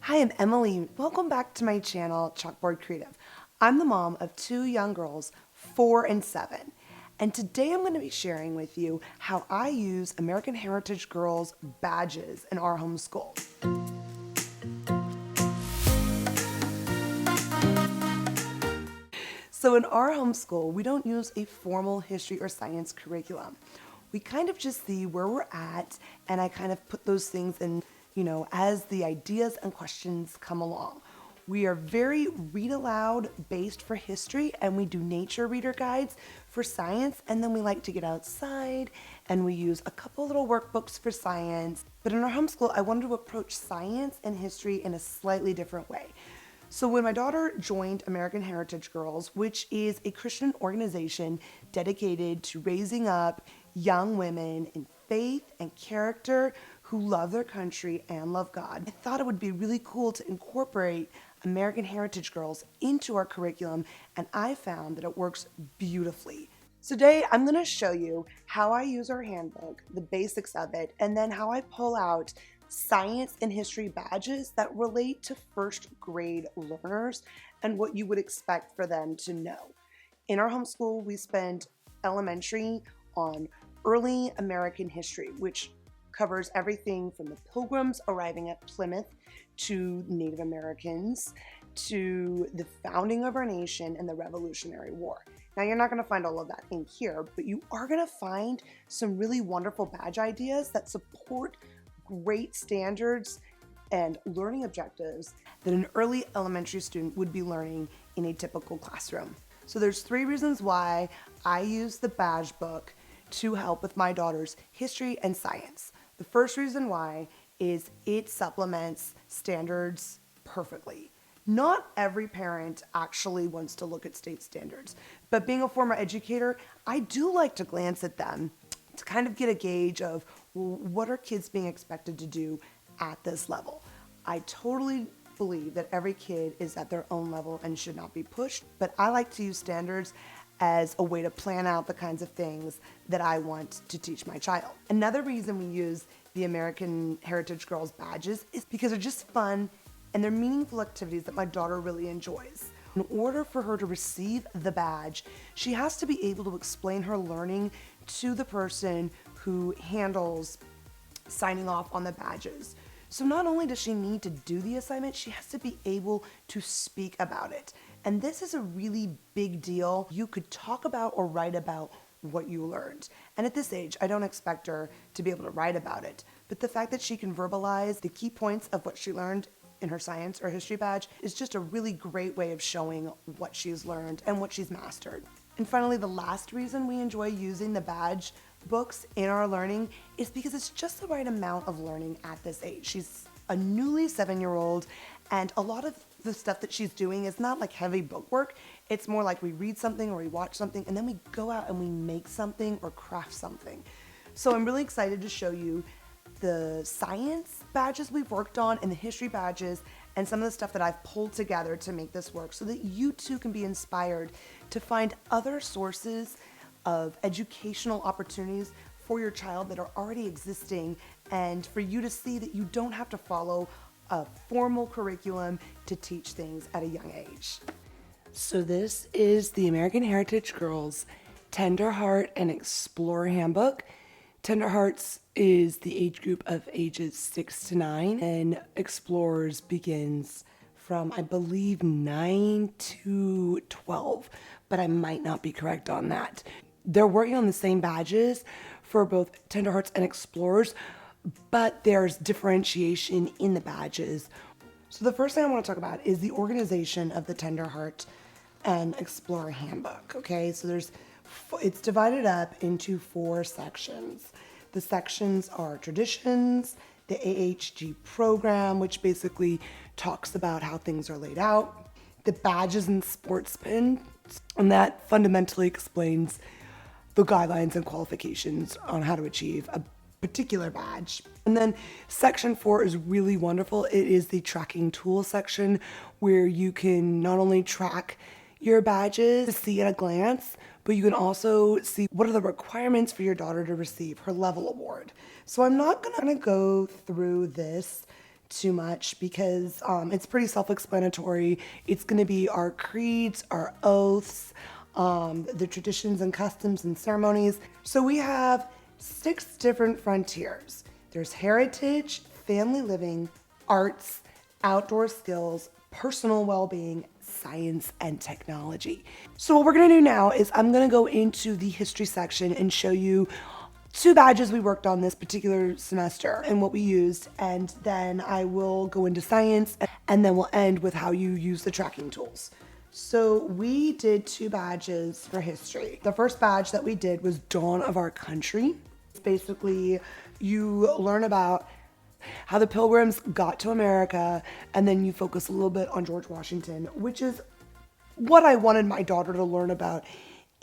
Hi, I'm Emily. Welcome back to my channel, Chalkboard Creative. I'm the mom of two young girls, 4 and 7. And today I'm going to be sharing with you how I use American Heritage Girls badges in our homeschool. So in our homeschool, we don't use a formal history or science curriculum. We kind of just see where we're at, and I kind of put those things in, as the ideas and questions come along. We are very read aloud based for history, and we do nature reader guides for science, and then we like to get outside and we use a couple little workbooks for science. But in our homeschool, I wanted to approach science and history in a slightly different way. So when my daughter joined American Heritage Girls, which is a Christian organization dedicated to raising up young women in faith and character who love their country and love God, I thought it would be really cool to incorporate American Heritage Girls into our curriculum, and I found that it works beautifully. So today I'm going to show you how I use our handbook, the basics of it, and then how I pull out science and history badges that relate to first grade learners and what you would expect for them to know. In our homeschool, we spend elementary on early American history, which covers everything from the Pilgrims arriving at Plymouth to Native Americans to the founding of our nation and the Revolutionary War. Now, you're not going to find all of that in here, but you are going to find some really wonderful badge ideas that support great standards and learning objectives that an early elementary student would be learning in a typical classroom. So there's 3 reasons why I use the badge book to help with my daughter's history and science. The first reason why is it supplements standards perfectly. Not every parent actually wants to look at state standards, but being a former educator, I do like to glance at them to kind of get a gauge of, well, what are kids being expected to do at this level? I totally believe that every kid is at their own level and should not be pushed, but I like to use standards as a way to plan out the kinds of things that I want to teach my child. Another reason we use the American Heritage Girls badges is because they're just fun and they're meaningful activities that my daughter really enjoys. In order for her to receive the badge, she has to be able to explain her learning to the person who handles signing off on the badges. So not only does she need to do the assignment, she has to be able to speak about it. And this is a really big deal. You could talk about or write about what you learned. And at this age, I don't expect her to be able to write about it, but the fact that she can verbalize the key points of what she learned in her science or history badge is just a really great way of showing what she's learned and what she's mastered. And finally, the last reason we enjoy using the badge books in our learning is because it's just the right amount of learning at this age. She's a newly 7-year-old, and a lot of the stuff that she's doing is not like heavy book work. It's more like we read something or we watch something and then we go out and we make something or craft something. So I'm really excited to show you the science badges we've worked on and the history badges and some of the stuff that I've pulled together to make this work so that you too can be inspired to find other sources of educational opportunities for your child that are already existing, and for you to see that you don't have to follow a formal curriculum to teach things at a young age. So this is the American Heritage Girls Tenderheart and Explorer Handbook. Tenderhearts is the age group of ages 6 to 9, and Explorers begins from, I believe, 9 to 12, but I might not be correct on that. They're working on the same badges for both Tenderhearts and Explorers, but there's differentiation in the badges. So the first thing I want to talk about is the organization of the Tenderheart and Explorer Handbook. Okay, so it's divided up into 4 sections. The sections are traditions, the AHG program, which basically talks about how things are laid out, the badges and sportsmen, and that fundamentally explains the guidelines and qualifications on how to achieve a particular badge. And then section 4 is really wonderful. It is the tracking tool section where you can not only track your badges to see at a glance, but you can also see what are the requirements for your daughter to receive her level award. So I'm not gonna go through this too much because it's pretty self-explanatory. It's going to be our creeds, our oaths, the traditions and customs and ceremonies. So we have 6 different frontiers. There's heritage, family living, arts, outdoor skills, personal well-being, science, and technology. So what we're going to do now is I'm going to go into the history section and show you 2 badges we worked on this particular semester and what we used, and then I will go into science, and then we'll end with how you use the tracking tools. So we did 2 badges for history. The first badge that we did was Dawn of Our Country. It's basically you learn about how the Pilgrims got to America, and then you focus a little bit on George Washington, which is what I wanted my daughter to learn about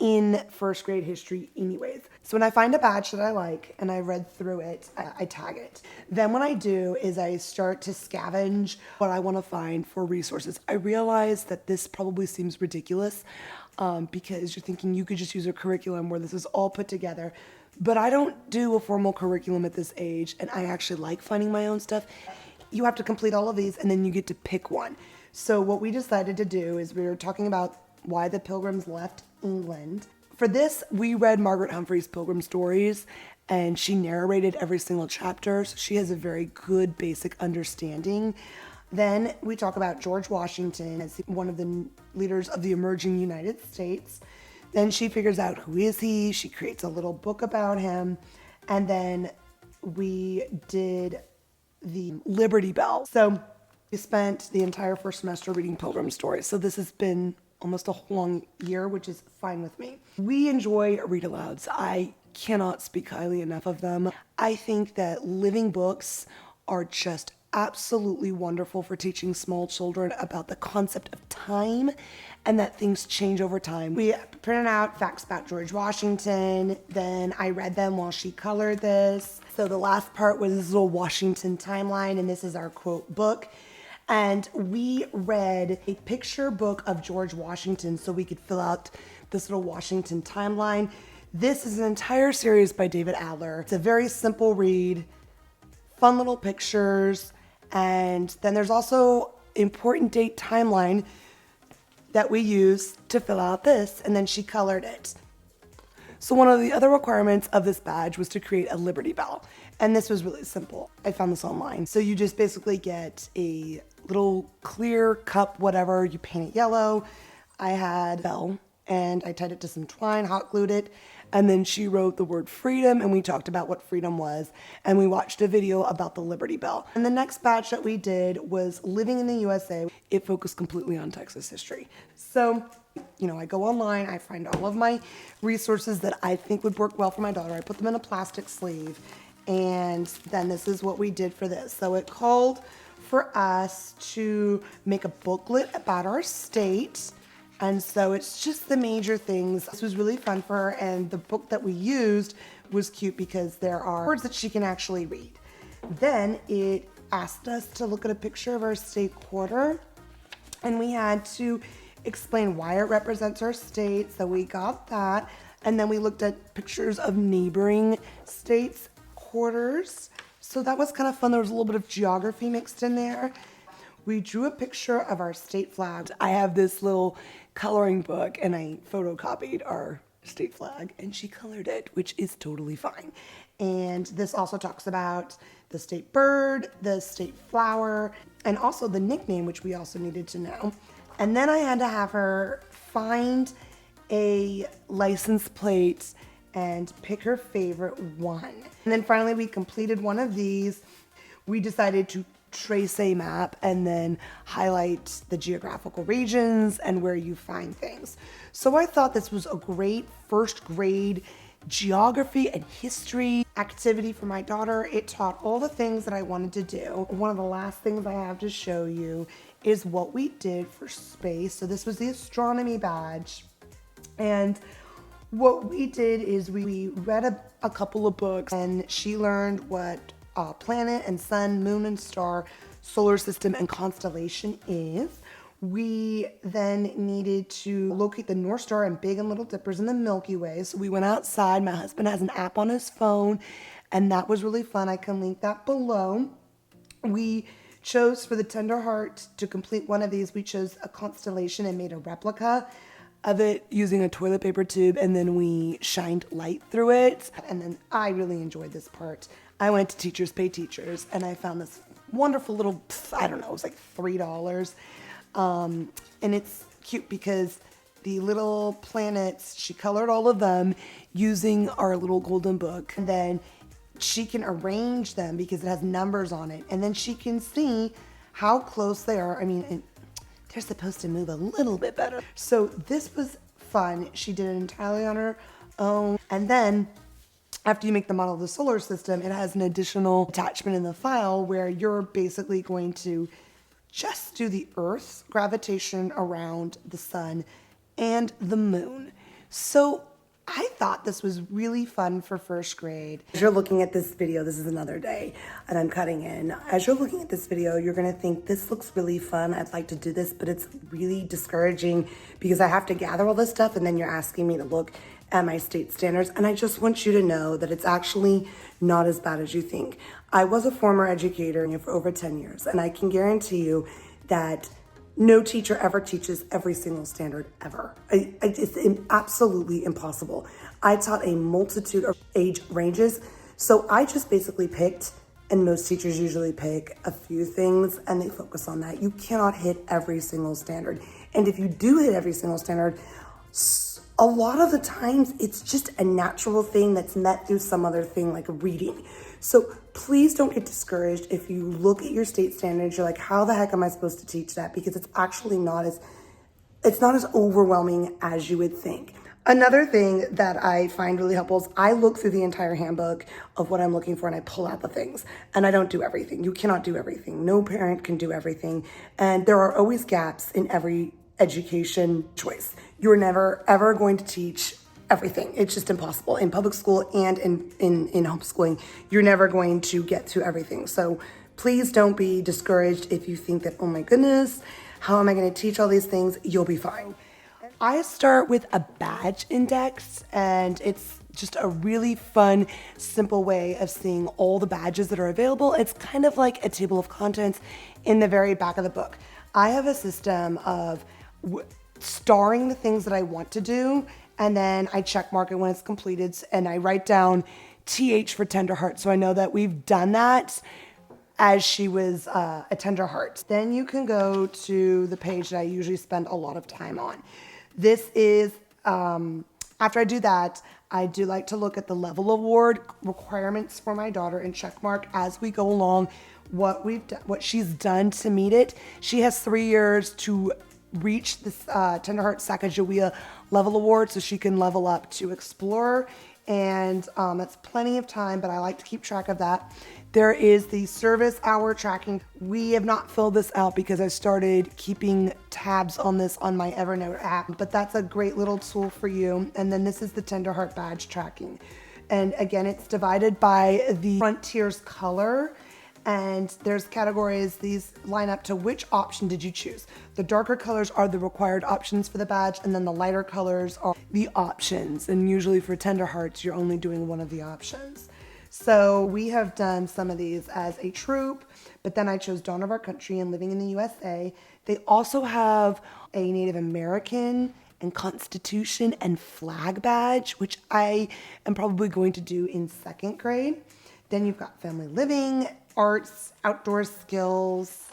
in first grade history anyways. So when I find a badge that I like and I read through it, I tag it. Then what I do is I start to scavenge what I want to find for resources. I realize that this probably seems ridiculous because you're thinking you could just use a curriculum where this is all put together. But I don't do a formal curriculum at this age, and I actually like finding my own stuff. You have to complete all of these, and then you get to pick one. So what we decided to do is we were talking about why the Pilgrims left England. For this, we read Margaret Humphrey's Pilgrim Stories, and she narrated every single chapter, so she has a very good basic understanding. Then we talk about George Washington as one of the leaders of the emerging United States. Then she figures out who is he, she creates a little book about him, and then we did the Liberty Bell. So we spent the entire first semester reading Pilgrim Stories. So this has been almost a long year, which is fine with me. We enjoy read-alouds. I cannot speak highly enough of them. I think that living books are just absolutely wonderful for teaching small children about the concept of time and that things change over time. We printed out facts about George Washington, then I read them while she colored this. So the last part was this little Washington timeline, and this is our quote book. And we read a picture book of George Washington so we could fill out this little Washington timeline. This is an entire series by David Adler. It's a very simple read, fun little pictures, and then there's also important date timeline that we use to fill out this, and then she colored it. So one of the other requirements of this badge was to create a Liberty Bell, and this was really simple. I found this online. So you just basically get a little clear cup, whatever, you paint it yellow. I had bell, and I tied it to some twine, hot glued it, and then she wrote the word freedom, and we talked about what freedom was, and we watched a video about the Liberty Bell. And the next batch that we did was Living in the USA. It focused completely on Texas history. So, I go online, I find all of my resources that I think would work well for my daughter. I put them in a plastic sleeve, and then this is what we did for this. So it called for us to make a booklet about our state. And so it's just the major things. This was really fun for her, and the book that we used was cute because there are words that she can actually read. Then it asked us to look at a picture of our state quarter, and we had to explain why it represents our state, so we got that. And then we looked at pictures of neighboring states' quarters. So that was kind of fun. There was a little bit of geography mixed in there. We drew a picture of our state flag. I have this little coloring book, and I photocopied our state flag, and she colored it, which is totally fine. And this also talks about the state bird, the state flower, and also the nickname, which we also needed to know. And then I had to have her find a license plate and pick her favorite one. And then finally we completed one of these. We decided to trace a map and then highlight the geographical regions and where you find things. So I thought this was a great first grade geography and history activity for my daughter. It taught all the things that I wanted to do. One of the last things I have to show you is what we did for space. So this was the Astronomy Badge. And what we did is we read a couple of books, and she learned what planet and sun, moon and star, solar system and constellation is. We then needed to locate the North Star and Big and Little Dippers in the Milky Way. So we went outside. My husband has an app on his phone, and that was really fun. I can link that below. We chose for the Tenderheart to complete one of these, we chose a constellation and made a replica of it using a toilet paper tube, and then we shined light through it. And then I really enjoyed this part. I went to Teachers Pay Teachers and I found this wonderful little, I don't know, it was like $3. And it's cute because the little planets, she colored all of them using our little golden book. And then she can arrange them because it has numbers on it. And then she can see how close they are. I mean, they're supposed to move a little bit better. So this was fun. She did it entirely on her own. And then after you make the model of the solar system, it has an additional attachment in the file where you're basically going to just do the Earth's gravitation around the sun and the moon. So I thought this was really fun for first grade. As you're looking at this video, this is another day, and I'm cutting in. As you're looking at this video, you're gonna think, this looks really fun, I'd like to do this, but it's really discouraging because I have to gather all this stuff and then you're asking me to look at my state standards. And I just want you to know that it's actually not as bad as you think. I was a former educator for over 10 years, and I can guarantee you that no teacher ever teaches every single standard ever. It's absolutely impossible. I taught a multitude of age ranges, so I just basically picked, and most teachers usually pick a few things and they focus on that. You cannot hit every single standard. And if you do hit every single standard, a lot of the times it's just a natural thing that's met through some other thing like reading. So please don't get discouraged if you look at your state standards, you're like, how the heck am I supposed to teach that? Because it's actually not as overwhelming as you would think. Another thing that I find really helpful is I look through the entire handbook of what I'm looking for and I pull out the things, and I don't do everything. You cannot do everything. No parent can do everything. And there are always gaps in every education choice. You're never ever going to teach everything. It's just impossible. In public school and in homeschooling, you're never going to get to everything. So please don't be discouraged if you think that, oh my goodness, how am I going to teach all these things? You'll be fine. I start with a badge index, and it's just a really fun, simple way of seeing all the badges that are available. It's kind of like a table of contents in the very back of the book. I have a system of starring the things that I want to do, and then I check mark it when it's completed, and I write down TH for Tenderheart, so I know that we've done that as she was a Tenderheart. Then you can go to the page that I usually spend a lot of time on. This is, after I do that, I do like to look at the level award requirements for my daughter and check mark as we go along what she's done to meet it. She has 3 years to reach this Tenderheart Sacagawea level award so she can level up to Explorer, and that's plenty of time, but I like to keep track of that. There is the service hour tracking. We have not filled this out because I started keeping tabs on this on my Evernote app, but that's a great little tool for you. And then this is the Tenderheart badge tracking. And again, it's divided by the Frontier's color, and there's categories. These line up to which option did you choose. The darker colors are the required options for the badge, and then the lighter colors are the options. And usually for Tenderhearts, you're only doing one of the options. So we have done some of these as a troop, but then I chose Dawn of Our Country and Living in the USA. They also have a Native American and Constitution and Flag badge, which I am probably going to do in 2nd grade. Then you've got Family Living, Arts, Outdoor Skills,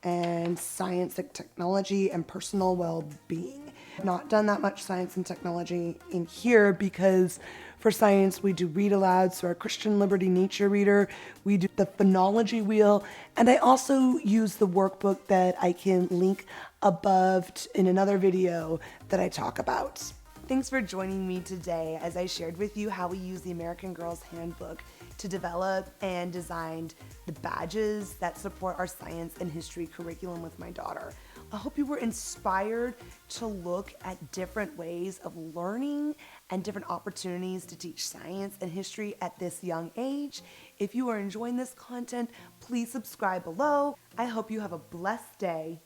and Science and Technology and Personal Well-Being. I've not done that much science and technology in here because for science, we do read aloud, so our Christian Liberty Nature Reader, we do the phonology wheel, and I also use the workbook that I can link above in another video that I talk about. Thanks for joining me today as I shared with you how we use the American Girls Handbook to develop and design the badges that support our science and history curriculum with my daughter. I hope you were inspired to look at different ways of learning and different opportunities to teach science and history at this young age. If you are enjoying this content, please subscribe below. I hope you have a blessed day.